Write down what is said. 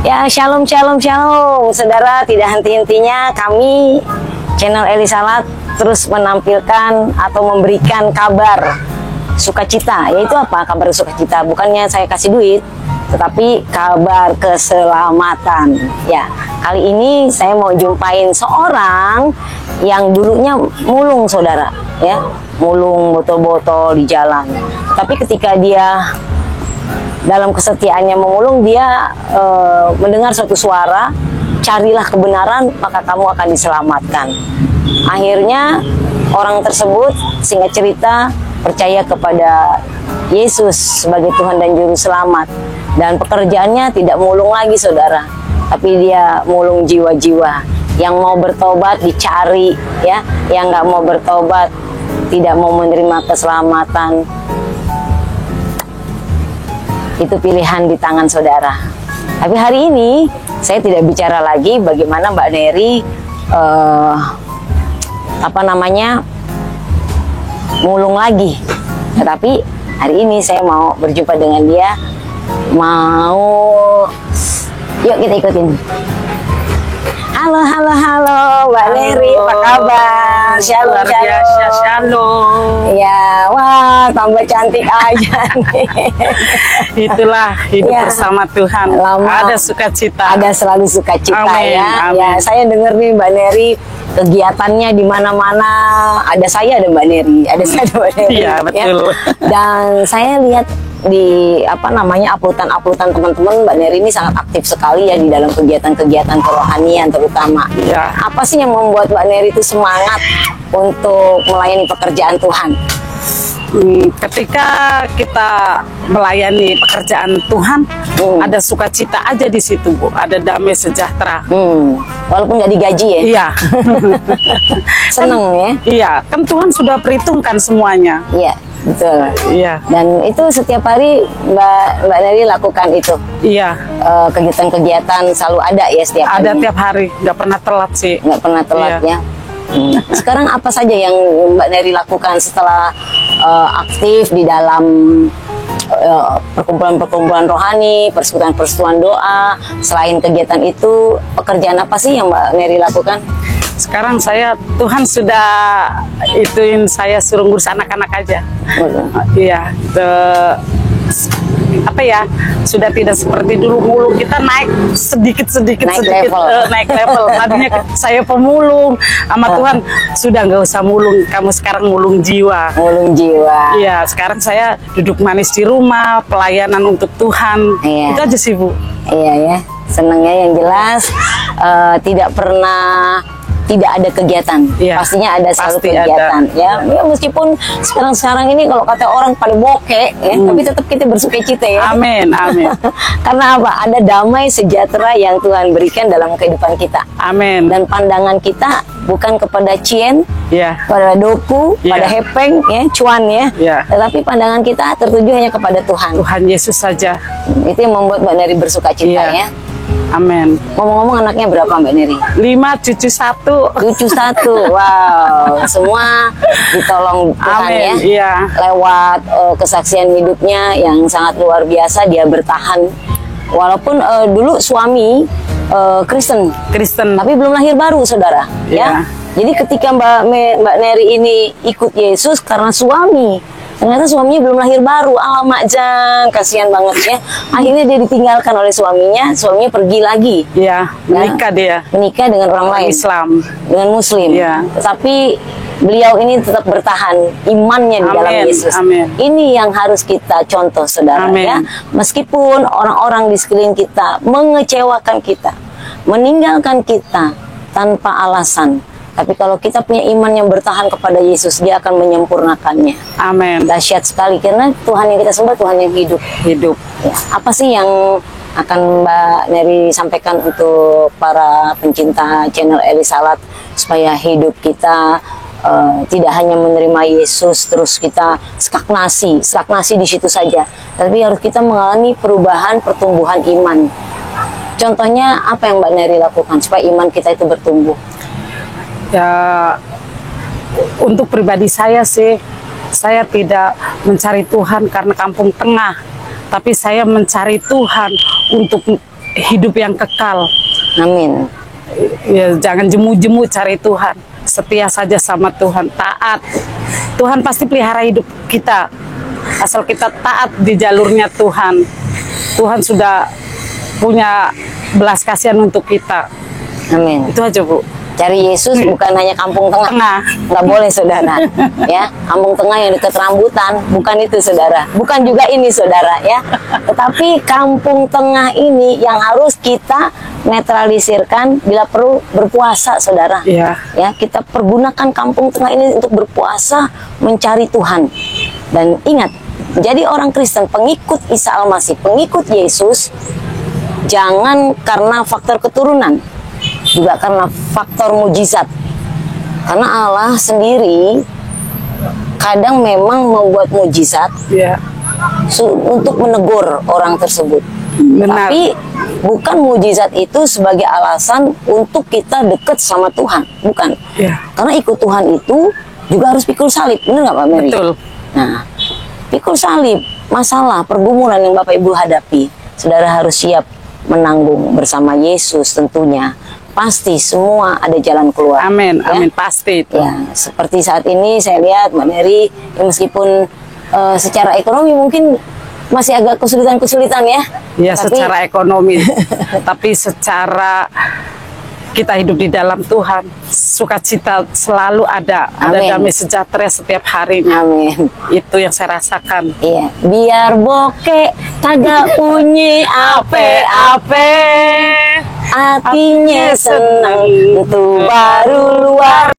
Ya, shalom, shalom, shalom. Saudara, tidak henti-hentinya kami, channel Eli Salat, terus menampilkan atau memberikan kabar sukacita. Yaitu apa kabar sukacita? Bukannya saya kasih duit, tetapi kabar keselamatan. Ya, kali ini saya mau jumpain seorang yang dulunya mulung, saudara. Ya, mulung botol-botol di jalan. Tapi ketika dia dalam kesetiaannya memulung, dia mendengar suatu suara, carilah kebenaran maka kamu akan diselamatkan. Akhirnya orang tersebut, singkat cerita, percaya kepada Yesus sebagai Tuhan dan Juru Selamat. Dan pekerjaannya tidak mulung lagi, saudara, tapi dia mulung jiwa-jiwa. Yang mau bertobat dicari, ya. Yang nggak mau bertobat, tidak mau menerima keselamatan, itu pilihan di tangan saudara. Tapi hari ini saya tidak bicara lagi bagaimana Mbak Neri mulung lagi. Tetapi hari ini saya mau berjumpa dengan dia. Yuk kita ikutin. Halo, halo, halo Mbak Neri, apa kabar? Shalom, shalom. Shalom. Ya, wah, tambah cantik aja nih. Itulah hidup bersama Tuhan. Ada sukacita. Ada selalu sukacita. Amin, ya. amin. Ya, saya dengar nih Mbak Neri kegiatannya di mana-mana. Ada saya, ada Mbak Neri, ada saya, ada Mbak Neri. Iya, betul. Ya. Dan saya lihat di uploadan teman-teman, Mbak Neri ini sangat aktif sekali ya di dalam kegiatan-kegiatan kerohanian terutama. Ya. Apa sih yang membuat Mbak Neri itu semangat untuk melayani pekerjaan Tuhan? Ketika kita melayani pekerjaan Tuhan, ada sukacita aja di situ, Bu. Ada damai sejahtera. Walaupun nggak digaji ya? Iya. Seneng ya? Iya, kan Tuhan sudah perhitungkan semuanya. Iya, betul. Iya. Dan itu setiap hari Mbak Neri lakukan itu? Iya. Kegiatan-kegiatan selalu ada ya setiap hari? Ada tiap hari, nggak pernah telat sih. Nggak pernah telat ya? Sekarang apa saja yang Mbak Neri lakukan setelah aktif di dalam perkumpulan-perkumpulan rohani, persekutuan-persekutuan doa? Selain kegiatan itu, pekerjaan apa sih yang Mbak Neri lakukan? Sekarang Tuhan sudah ituin saya suruh ngurus anak-anak aja. Iya, sudah tidak seperti dulu mulung, kita naik sedikit naik level. Tadinya saya pemulung, sama Tuhan sudah nggak usah mulung, kamu sekarang mulung jiwa. Iya, sekarang saya duduk manis di rumah, pelayanan untuk Tuhan. Itu aja sih, Bu. Iya ya, senangnya yang jelas tidak ada kegiatan, pastinya ada selalu kegiatan. Ya, meskipun sekarang ini kalau kata orang pada bokeh, ya, tapi tetap kita bersukacita ya. Amin, amin. Karena apa? Ada damai sejahtera yang Tuhan berikan dalam kehidupan kita. Amin. Dan pandangan kita bukan kepada cien, pada doku, pada hepeng, ya, cuan ya. Tetapi pandangan kita tertuju hanya kepada Tuhan. Tuhan Yesus saja. Itu yang membuat Mbak Neri bersukacita ya. Amin. Ngomong-ngomong, anaknya berapa Mbak Neri? 5, cucu 1. Cucu 1, wow. Semua ditolong Tuhan. Amin, ya. Lewat kesaksian hidupnya yang sangat luar biasa, dia bertahan. Walaupun dulu suami Kristen, tapi belum lahir baru, saudara. Ya. Jadi ketika Mbak Neri ini ikut Yesus karena suami, ternyata suaminya belum lahir baru. Alamak, Jang, kasihan banget ya. Akhirnya dia ditinggalkan oleh suaminya pergi lagi. Iya, menikah dengan orang lain, Islam, dengan Muslim. Tetapi beliau ini tetap bertahan imannya di dalam Yesus. Ini yang harus kita contoh, saudara. Ya. Meskipun orang-orang di sekeliling kita mengecewakan kita, meninggalkan kita tanpa alasan, tapi kalau kita punya iman yang bertahan kepada Yesus, dia akan menyempurnakannya. Amin. Dahsyat sekali, karena Tuhan yang kita sembah Tuhan yang hidup. Ya, apa sih yang akan Mbak Neri sampaikan untuk para pencinta channel Eli Salat, supaya hidup kita tidak hanya menerima Yesus terus kita stagnasi di situ saja, tapi harus kita mengalami perubahan, pertumbuhan iman. Contohnya apa yang Mbak Neri lakukan supaya iman kita itu bertumbuh? Ya, untuk pribadi saya sih, saya tidak mencari Tuhan karena kampung tengah, tapi saya mencari Tuhan untuk hidup yang kekal. Amin. Ya, jangan jemu-jemu cari Tuhan, setia saja sama Tuhan, taat. Tuhan pasti pelihara hidup kita, asal kita taat di jalurnya Tuhan. Tuhan sudah punya belas kasihan untuk kita. Amin. Itu aja, Bu. Cari Yesus bukan hanya kampung tengah. Nggak boleh, saudara. Ya, kampung tengah yang dekat rambutan, bukan itu, saudara. Bukan juga ini, saudara, ya. Tetapi kampung tengah ini yang harus kita netralisirkan bila perlu berpuasa, saudara. Iya. Ya, kita pergunakan kampung tengah ini untuk berpuasa, mencari Tuhan. Dan ingat, jadi orang Kristen, pengikut Isa Al-Masih, pengikut Yesus, jangan karena faktor keturunan, juga karena faktor mujizat. Karena Allah sendiri kadang memang membuat mujizat Ya. untuk menegur orang tersebut. Benar. Tapi bukan mujizat itu sebagai alasan untuk kita dekat sama Tuhan, bukan. Ya. Karena ikut Tuhan itu juga harus pikul salib, benar nggak Pak Mary? Betul. Nah, pikul salib, masalah, pergumulan yang Bapak Ibu hadapi, saudara harus siap menanggung bersama Yesus tentunya. Pasti semua ada jalan keluar. Amin, ya? amin, pasti itu. Ya, seperti saat ini saya lihat Mbak Mary, ya meskipun secara ekonomi mungkin masih agak kesulitan-kesulitan ya. Ya, Tapi secara ekonomi. Tapi secara kita hidup di dalam Tuhan, sukacita selalu ada. Ada Amin. damai sejahtera setiap harinya. amin. Itu yang saya rasakan. Iya, biar bokeh kagak bunyi ape-ape, hatinya senang, itu baru luar